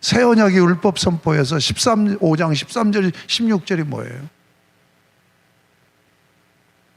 새 언약의 율법 선포에서 5장 13절 16절이 뭐예요?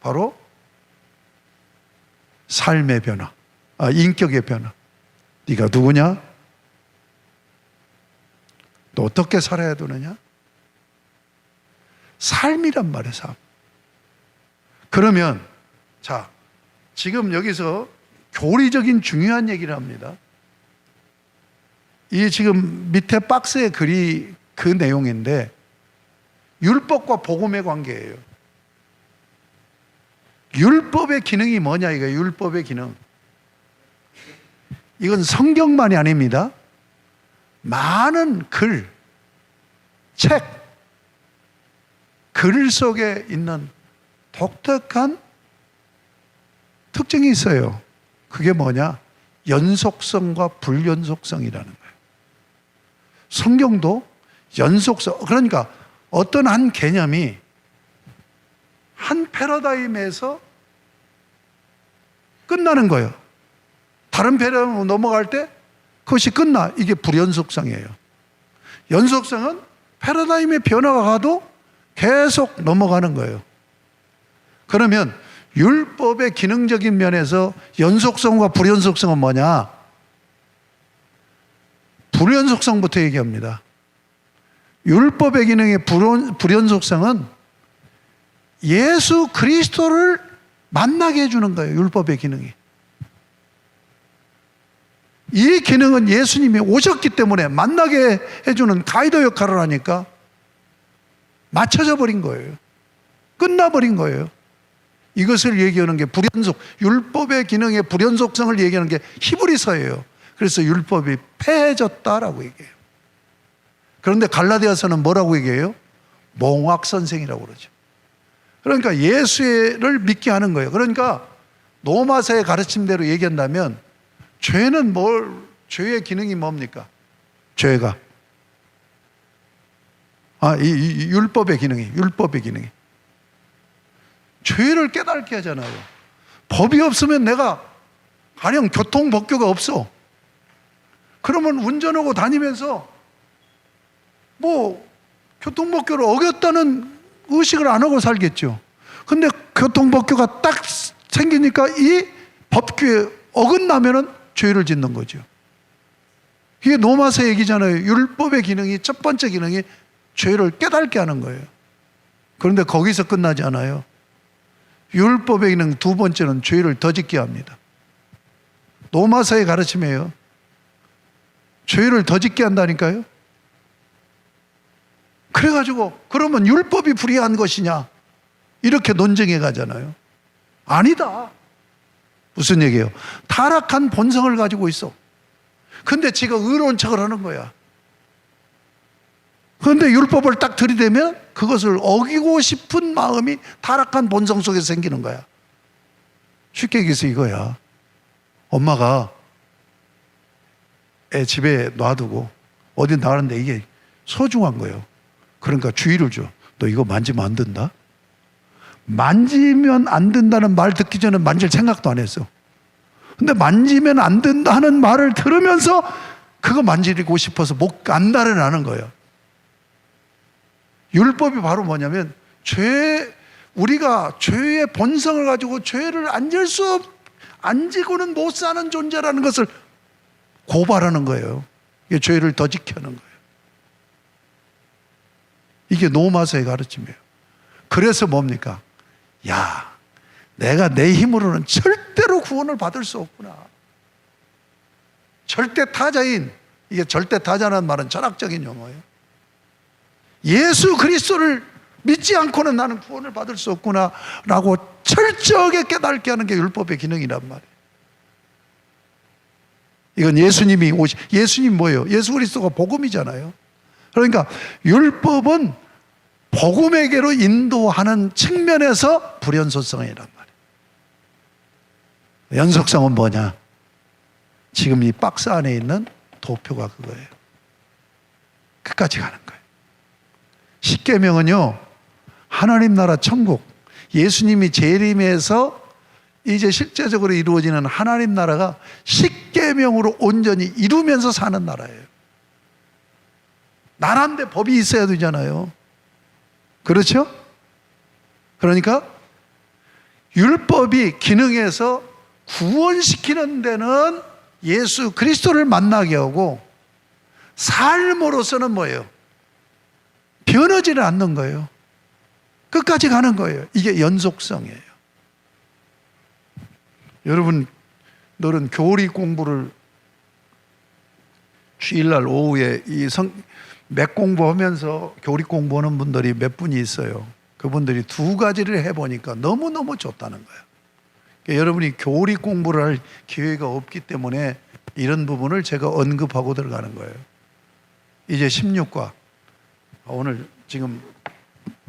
바로 삶의 변화, 인격의 변화. 네가 누구냐? 또 어떻게 살아야 되느냐? 삶이란 말이에요, 삶. 그러면 자, 지금 여기서 교리적인 중요한 얘기를 합니다. 이 지금 밑에 박스에 글이 그 내용인데 율법과 복음의 관계예요. 율법의 기능이 뭐냐 이거예요. 율법의 기능. 이건 성경만이 아닙니다. 많은 글, 책, 글 속에 있는 독특한 특징이 있어요. 그게 뭐냐? 연속성과 불연속성이라는 거예요. 성경도 연속성, 그러니까 어떤 한 개념이 한 패러다임에서 끝나는 거예요. 다른 패러다임으로 넘어갈 때 그것이 끝나. 이게 불연속성이에요. 연속성은 패러다임의 변화가 가도 계속 넘어가는 거예요. 그러면 율법의 기능적인 면에서 연속성과 불연속성은 뭐냐? 불연속성부터 얘기합니다. 율법의 기능의 불연속성은 예수 그리스도를 만나게 해주는 거예요. 율법의 기능이. 이 기능은 예수님이 오셨기 때문에 만나게 해주는 가이드 역할을 하니까 맞춰져 버린 거예요. 끝나버린 거예요. 이것을 얘기하는 게 율법의 기능의 불연속성을 얘기하는 게 히브리서예요. 그래서 율법이 폐해졌다라고 얘기해요. 그런데 갈라디아서는 뭐라고 얘기해요? 몽학선생이라고 그러죠. 그러니까 예수를 믿게 하는 거예요. 그러니까 노마서의 가르침대로 얘기한다면 죄의 기능이 뭡니까? 죄가. 이 율법의 기능이. 죄를 깨닫게 하잖아요. 법이 없으면 내가 가령 교통법규가 없어. 그러면 운전하고 다니면서 교통법규를 어겼다는 의식을 안 하고 살겠죠. 근데 교통법규가 딱 생기니까 이 법규에 어긋나면은 죄를 짓는 거죠. 이게 노마서 얘기잖아요. 율법의 기능이, 첫 번째 기능이 죄를 깨닫게 하는 거예요. 그런데 거기서 끝나지 않아요. 율법의 기능 두 번째는 죄를 더 짓게 합니다. 노마서의 가르침이에요. 죄를 더 짓게 한다니까요. 그래가지고 그러면 율법이 불의한 것이냐 이렇게 논쟁해 가잖아요. 아니다. 무슨 얘기예요? 타락한 본성을 가지고 있어. 근데 지가 의로운 척을 하는 거야. 그런데 율법을 딱 들이대면 그것을 어기고 싶은 마음이 타락한 본성 속에서 생기는 거야. 쉽게 얘기해서 이거야. 엄마가 애 집에 놔두고 어디 나가는데 이게 소중한 거예요. 그러니까 주의를 줘. 너 이거 만지면 안 된다? 만지면 안 된다는 말 듣기 전에 만질 생각도 안 했어. 근데 만지면 안 된다는 말을 들으면서 그거 만지고 싶어서 목 안달을 나는 거예요. 율법이 바로 뭐냐면 우리가 죄의 본성을 가지고 죄를 안 지고는 못 사는 존재라는 것을 고발하는 거예요. 이게 죄를 더 지켜는 거예요. 이게 노마서의 가르침이에요. 그래서 뭡니까? 야, 내가 내 힘으로는 절대로 구원을 받을 수 없구나. 절대타자인, 이게 절대타자라는 말은 철학적인 용어예요. 예수 그리스도를 믿지 않고는 나는 구원을 받을 수 없구나 라고 철저하게 깨닫게 하는 게 율법의 기능이란 말이에요. 이건 예수님 뭐예요? 예수 그리스도가 복음이잖아요. 그러니까 율법은 복음에게로 인도하는 측면에서 불연속성이란 말이에요. 연속성은 뭐냐? 지금 이 박스 안에 있는 도표가 그거예요. 끝까지 가는 거예요. 십계명은요, 하나님 나라 천국, 예수님이 재림해서 이제 실제적으로 이루어지는 하나님 나라가 십계명으로 온전히 이루면서 사는 나라예요. 나라인데 법이 있어야 되잖아요. 그렇죠? 그러니까 율법이 기능해서 구원시키는 데는 예수 그리스도를 만나게 하고, 삶으로서는 뭐예요? 변하지는 않는 거예요. 끝까지 가는 거예요. 이게 연속성이에요. 여러분, 너는 교리 공부를 주일날 오후에 맥 공부하면서 교리 공부하는 분들이 몇 분이 있어요. 그분들이 두 가지를 해보니까 너무너무 좋다는 거예요. 그러니까 여러분이 교리 공부를 할 기회가 없기 때문에 이런 부분을 제가 언급하고 들어가는 거예요. 이제 16과, 오늘 지금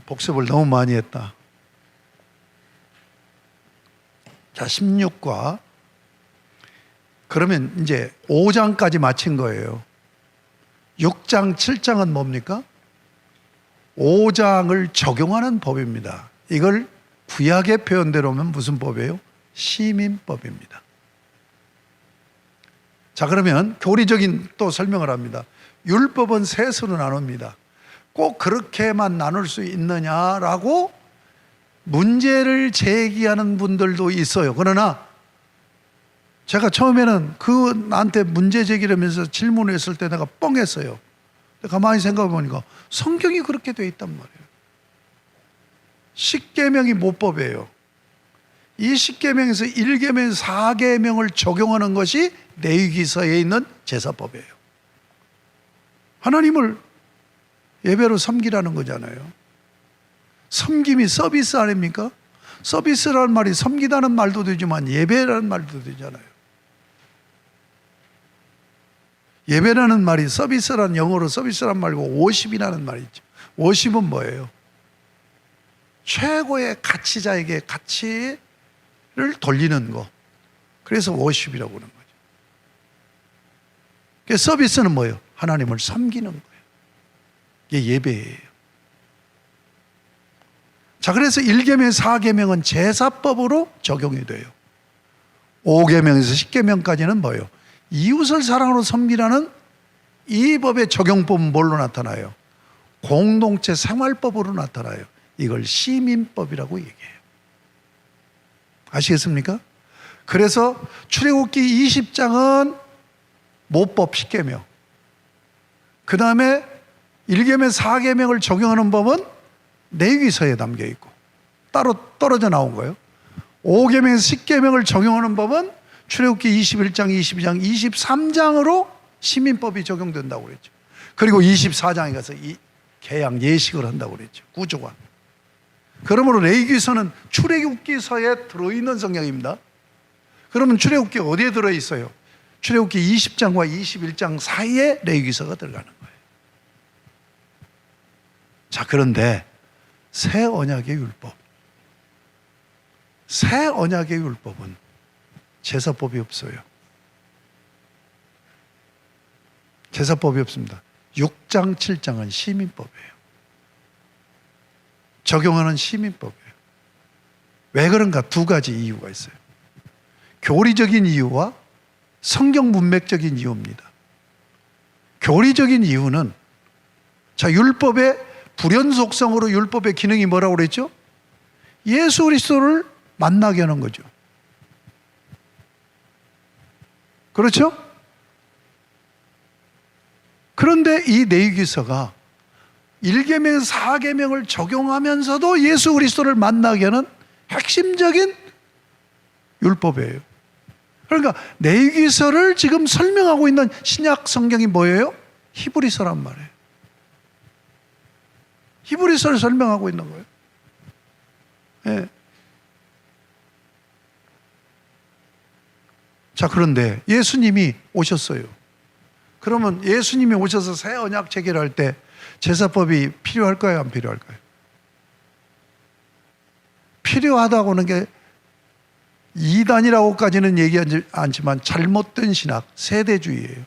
복습을 너무 많이 했다. 자, 16과, 그러면 이제 5장까지 마친 거예요. 6장, 7장은 뭡니까? 5장을 적용하는 법입니다. 이걸 구약의 표현대로 하면 무슨 법이에요? 시민법입니다. 자, 그러면 교리적인 또 설명을 합니다. 율법은 세 수로 나눕니다. 꼭 그렇게만 나눌 수 있느냐라고 문제를 제기하는 분들도 있어요. 그러나 제가 처음에는 나한테 문제 제기를 하면서 질문을 했을 때 내가 뻥했어요. 가만히 생각해 보니까 성경이 그렇게 돼 있단 말이에요. 십계명이 모법이에요. 이 십계명에서 1계명, 4계명을 적용하는 것이 레위기서에 있는 제사법이에요. 하나님을 예배로 섬기라는 거잖아요. 섬김이 서비스 아닙니까? 서비스라는 말이 섬기다는 말도 되지만 예배라는 말도 되잖아요. 예배라는 말이 서비스라는, 영어로 서비스라는 말고 워십이라는 말이 있죠. 워십은 뭐예요? 최고의 가치자에게 가치를 돌리는 거. 그래서 워십이라고 하는 거죠. 그래서 서비스는 뭐예요? 하나님을 섬기는 거예요. 이게 예배예요. 자, 그래서 1계명, 4계명은 제사법으로 적용이 돼요. 5계명에서 10계명까지는 뭐예요? 이웃을 사랑으로 섬기라는 이 법의 적용법은 뭘로 나타나요? 공동체 생활법으로 나타나요. 이걸 시민법이라고 얘기해요. 아시겠습니까? 그래서 출애굽기 20장은 모법 10계명, 그 다음에 1계명, 4계명을 적용하는 법은 레위기서에 담겨 있고 따로 떨어져 나온 거예요. 5계명에서 10계명을 적용하는 법은 출애굽기 21장, 22장, 23장으로 시민법이 적용된다고 그랬죠. 그리고 24장에 가서 이 계약 예식을 한다고 그랬죠. 구조가. 그러므로 레위기서는 출애굽기서에 들어있는 성경입니다. 그러면 출애굽기가 어디에 들어있어요? 출애굽기 20장과 21장 사이에 레위기서가 들어가는 거예요. 자, 그런데 새 언약의 율법, 새 언약의 율법은 제사법이 없어요. 제사법이 없습니다. 6장, 7장은 시민법이에요. 적용하는 시민법이에요. 왜 그런가? 두 가지 이유가 있어요. 교리적인 이유와 성경 문맥적인 이유입니다. 교리적인 이유는, 자, 율법의 불연속성으로 율법의 기능이 뭐라고 그랬죠? 예수 그리스도를 만나게 하는 거죠. 그렇죠? 그런데 이 레위기서가 1계명, 4계명을 적용하면서도 예수 그리스도를 만나게 하는 핵심적인 율법이에요. 그러니까 레위기서를 지금 설명하고 있는 신약 성경이 뭐예요? 히브리서란 말이에요. 히브리서를 설명하고 있는 거예요. 예. 자, 그런데 예수님이 오셨어요. 그러면 예수님이 오셔서 새 언약 체결할 때 제사법이 필요할까요? 안 필요할까요? 필요하다고는 게 이단이라고까지는 얘기하지 않지만 잘못된 신학, 세대주의예요.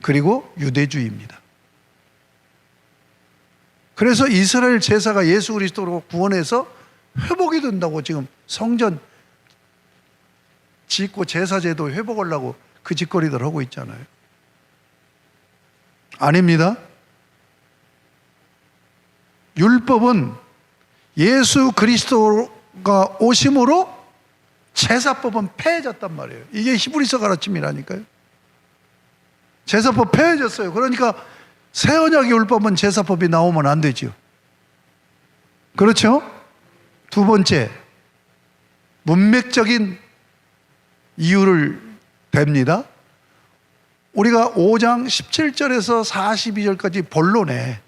그리고 유대주의입니다. 그래서 이스라엘 제사가 예수 그리스도로 구원해서 회복이 된다고 지금 성전 짓고 제사제도 회복하려고 그 짓거리들 하고 있잖아요. 아닙니다. 율법은 예수 그리스도가 오심으로 제사법은 폐해졌단 말이에요. 이게 히브리서 가르침이라니까요. 제사법 폐해졌어요. 그러니까 새 언약의 율법은 제사법이 나오면 안 되죠. 그렇죠? 두 번째, 문맥적인 이유를 댑니다. 우리가 5장 17절에서 42절까지 본론에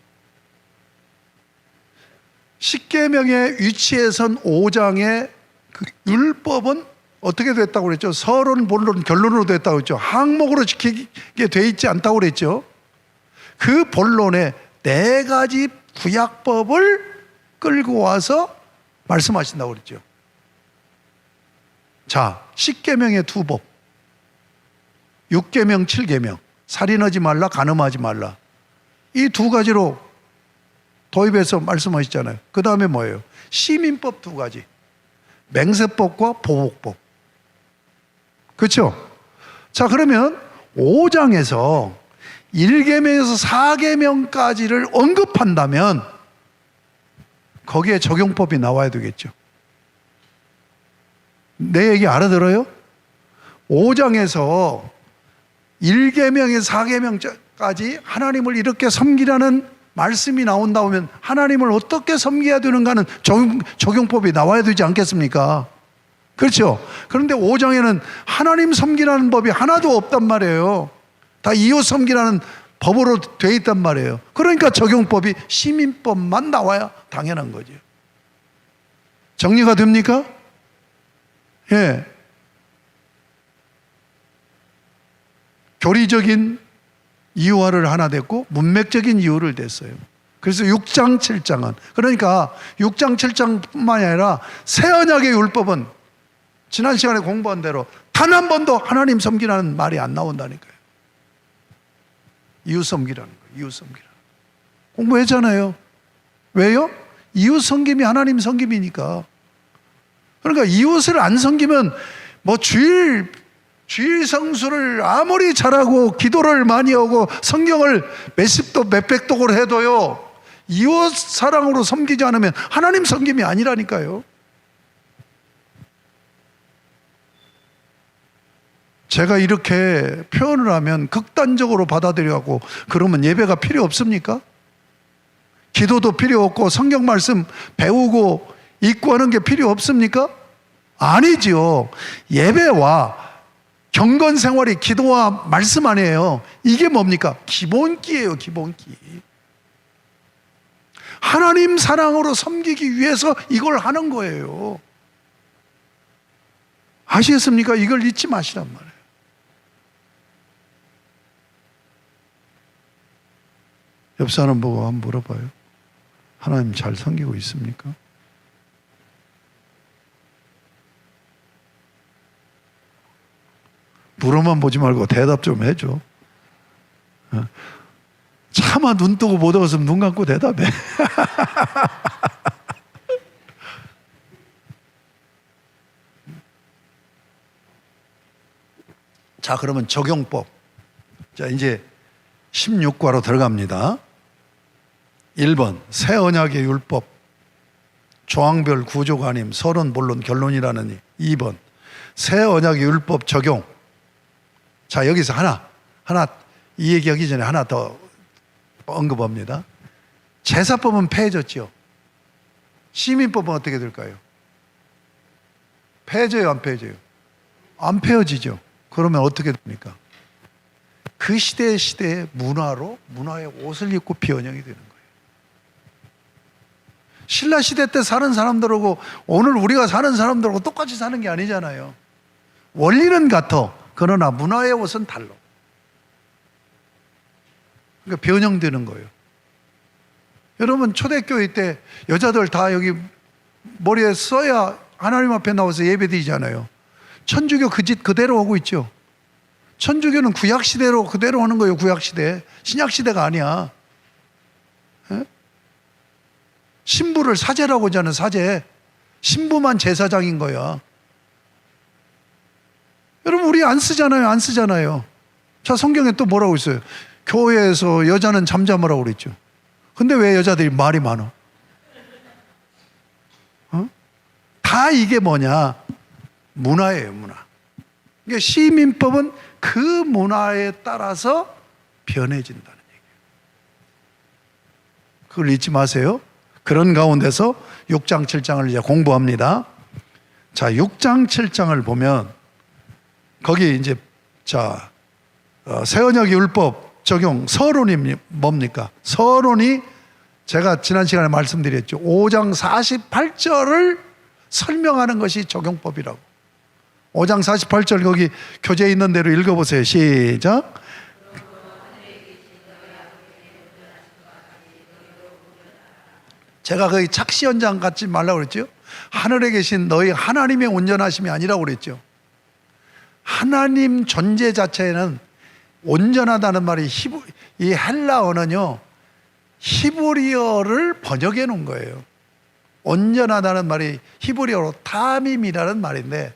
십계명의 위치에 선 5장의 그 율법은 어떻게 됐다고 그랬죠? 서론, 본론, 결론으로 됐다고 그랬죠. 항목으로 지키게 돼 있지 않다고 그랬죠. 그 본론에 4가지 구약법을 끌고 와서 말씀하신다고 그랬죠. 자, 10계명의 2법, 6계명, 7계명, 살인하지 말라, 간음하지 말라, 이 2가지로 도입해서 말씀하시잖아요. 그 다음에 뭐예요? 시민법 2가지, 맹세법과 보복법. 그렇죠? 자, 그러면 5장에서 1계명에서 4계명까지를 언급한다면 거기에 적용법이 나와야 되겠죠. 내 얘기 알아들어요? 5장에서 1계명에서 4계명까지 하나님을 이렇게 섬기라는 말씀이 나온다 하면 하나님을 어떻게 섬겨야 되는가는 적용법이 나와야 되지 않겠습니까? 그렇죠? 그런데 5장에는 하나님 섬기라는 법이 하나도 없단 말이에요. 다 이웃 섬기라는 법으로 돼 있단 말이에요. 그러니까 적용법이 시민법만 나와야 당연한 거죠. 정리가 됩니까? 예. 교리적인 이유화를 하나 됐고 문맥적인 이유를 댔어요. 그래서 6장, 7장은, 그러니까 6장, 7장뿐만이 아니라 새 언약의 율법은 지난 시간에 공부한 대로 단 한 번도 하나님 섬기라는 말이 안 나온다니까요. 이웃 섬기라는 거예요. 이웃 섬기라는 거. 공부했잖아요. 왜요? 이웃 섬김이 하나님 섬김이니까. 그러니까 이웃을 안 섬기면 뭐 주일 성수를 아무리 잘하고 기도를 많이 하고 성경을 몇십 도 몇백 독을 해도요, 이웃 사랑으로 섬기지 않으면 하나님 섬김이 아니라니까요. 제가 이렇게 표현을 하면 극단적으로 받아들여갖고 그러면 예배가 필요 없습니까? 기도도 필요 없고 성경 말씀 배우고 읽고 하는 게 필요 없습니까? 아니지요. 예배와 경건 생활이 기도와 말씀 아니에요. 이게 뭡니까? 기본기예요. 기본기. 하나님 사랑으로 섬기기 위해서 이걸 하는 거예요. 아시겠습니까? 이걸 잊지 마시란 말이에요. 옆 사람 보고 한번 물어봐요. 하나님 잘 섬기고 있습니까? 물어만 보지 말고 대답 좀 해줘. 차마 눈 뜨고 못 얻었으면 눈 감고 대답해. 자, 그러면 적용법. 자, 이제 16과로 들어갑니다. 1번 새 언약의 율법, 조항별 구조가 아님 서론, 본론, 결론이라느니. 2번 새 언약의 율법 적용. 자, 여기서 하나 이 얘기하기 전에 하나 더 언급합니다. 제사법은 폐해졌죠. 시민법은 어떻게 될까요? 폐해져요, 안 폐해져요? 안 폐해지죠. 그러면 어떻게 됩니까? 그 시대의 문화의 옷을 입고 비원형이 되는 거예요. 신라 시대 때 사는 사람들하고 오늘 우리가 사는 사람들하고 똑같이 사는 게 아니잖아요. 원리는 같아. 그러나 문화의 옷은 달라. 그러니까 변형되는 거예요. 여러분 초대교회 때 여자들 다 여기 머리에 써야 하나님 앞에 나와서 예배드리잖아요. 천주교 그 짓 그대로 하고 있죠. 천주교는 구약시대로 그대로 하는 거예요. 구약시대. 신약시대가 아니야. 에? 신부를 사제라고 하잖아요. 사제. 신부만 제사장인 거야. 여러분 우리 안 쓰잖아요. 안 쓰잖아요. 자, 성경에 또 뭐라고 있어요? 교회에서 여자는 잠잠하라고 그랬죠. 근데 왜 여자들이 말이 많아? 다 이게 뭐냐? 문화예요, 문화. 그러니까 시민법은 그 문화에 따라서 변해진다는 얘기예요. 그걸 잊지 마세요. 그런 가운데서 6장, 7장을 이제 공부합니다. 자, 6장, 7장을 보면 거기 이제 새 언약의 율법 적용 서론이 뭡니까? 서론이 제가 지난 시간에 말씀드렸죠. 5장 48절을 설명하는 것이 적용법이라고. 5장 48절 거기 교재에 있는 대로 읽어보세요. 시작. 제가 거의 착시 현장 갖지 말라고 그랬죠. 하늘에 계신 너희 하나님의 온전하심이 아니라고 그랬죠. 하나님 존재 자체는 온전하다는 말이 이 헬라어는요, 히브리어를 번역해 놓은 거예요. 온전하다는 말이 히브리어로 타밈이라는 말인데,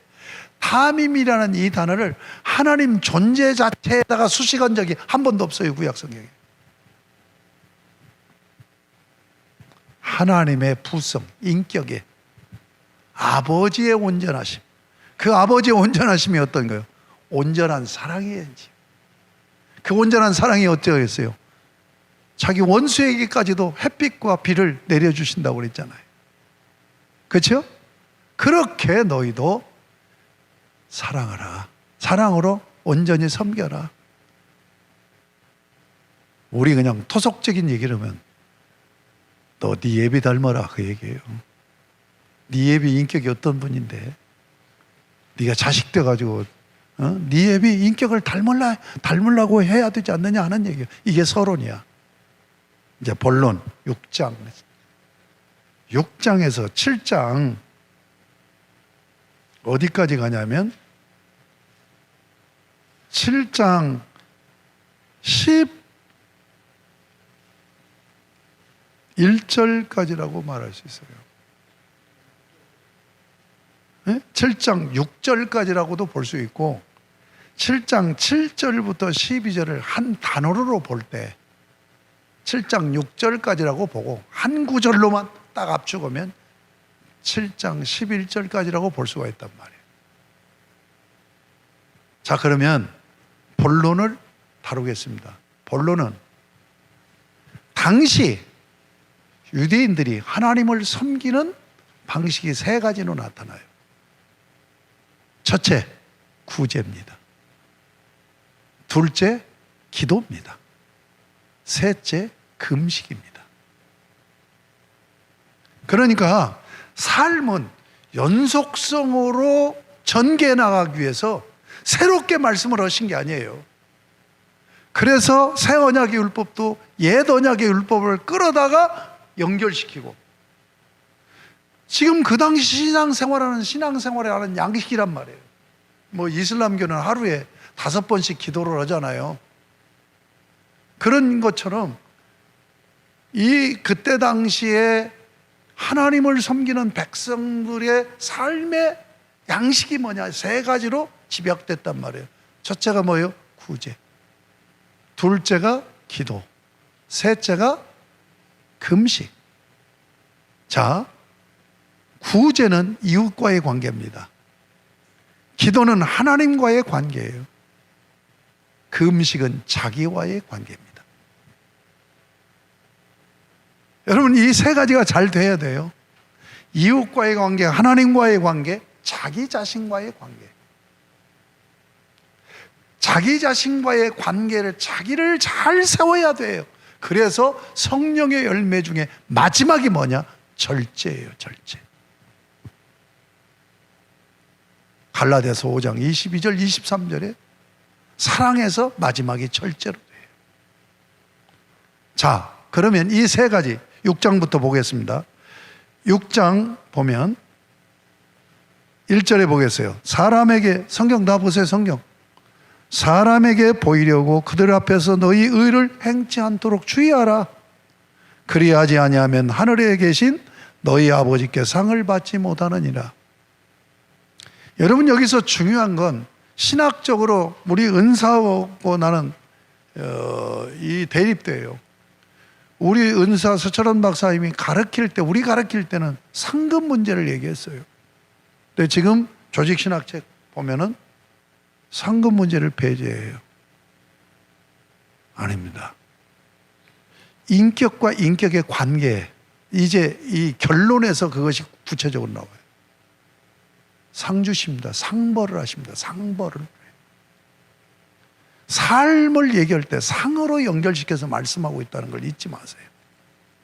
타밈이라는 이 단어를 하나님 존재 자체에다가 수식한 적이 한 번도 없어요, 구약 성경에. 하나님의 부성, 인격에 아버지의 온전하심. 그 아버지의 온전하심이 어떤 거예요? 온전한 사랑이지. 그 온전한 사랑이 어쩌겠어요? 자기 원수에게까지도 햇빛과 비를 내려주신다고 그랬잖아요. 그렇죠? 그렇게 너희도 사랑하라. 사랑으로 온전히 섬겨라. 우리 그냥 토속적인 얘기를 하면 너 네 예비 닮아라 그 얘기예요. 네 예비 인격이 어떤 분인데 네가 자식 돼가지고 네 예비 인격을 닮으려고 해야 되지 않느냐 하는 얘기예요. 이게 서론이야. 이제 본론 6장에서 7장 어디까지 가냐면 7장 11절까지라고 말할 수 있어요. 7장 6절까지라고도 볼 수 있고 7장 7절부터 12절을 한 단어로 볼 때 7장 6절까지라고 보고 한 구절로만 딱 압축하면 7장 11절까지라고 볼 수가 있단 말이에요. 자, 그러면 본론을 다루겠습니다. 본론은 당시 유대인들이 하나님을 섬기는 방식이 세 가지로 나타나요. 첫째, 구제입니다. 둘째, 기도입니다. 셋째, 금식입니다. 그러니까 삶은 연속성으로 전개해 나가기 위해서 새롭게 말씀을 하신 게 아니에요. 그래서 새 언약의 율법도 옛 언약의 율법을 끌어다가 연결시키고 지금 그 당시 신앙생활에 하는 양식이란 말이에요. 뭐 이슬람교는 하루에 5번씩 기도를 하잖아요. 그런 것처럼 그때 당시에 하나님을 섬기는 백성들의 삶의 양식이 뭐냐? 세 가지로 집약됐단 말이에요. 첫째가 뭐예요? 구제. 둘째가 기도. 셋째가 금식. 자, 구제는 이웃과의 관계입니다. 기도는 하나님과의 관계예요. 금식은 자기와의 관계입니다. 여러분, 이 세 가지가 잘 돼야 돼요. 이웃과의 관계, 하나님과의 관계, 자기 자신과의 관계. 자기 자신과의 관계를 자기를 잘 세워야 돼요. 그래서 성령의 열매 중에 마지막이 뭐냐? 절제예요, 절제. 갈라디아서 5장 22절 23절에 사랑해서 마지막이 절제로 돼요. 자, 그러면 이 세 가지 6장부터 보겠습니다. 6장 보면 1절에 보겠어요. 사람에게, 성경 다 보세요, 성경. 사람에게 보이려고 그들 앞에서 너희 의를 행치 않도록 주의하라. 그리하지 아니하면 하늘에 계신 너희 아버지께 상을 받지 못하느니라. 여러분, 여기서 중요한 건 신학적으로 우리 은사하고 나는 이 대립돼요. 우리 은사 서철원 박사님이 가르칠 때, 우리 가르칠 때는 상급 문제를 얘기했어요. 근데 지금 조직신학책 보면은 상급 문제를 배제해요. 아닙니다. 인격과 인격의 관계, 이제 이 결론에서 그것이 구체적으로 나와요. 상 주십니다. 상벌을 하십니다. 상벌을. 삶을 얘기할 때 상으로 연결시켜서 말씀하고 있다는 걸 잊지 마세요.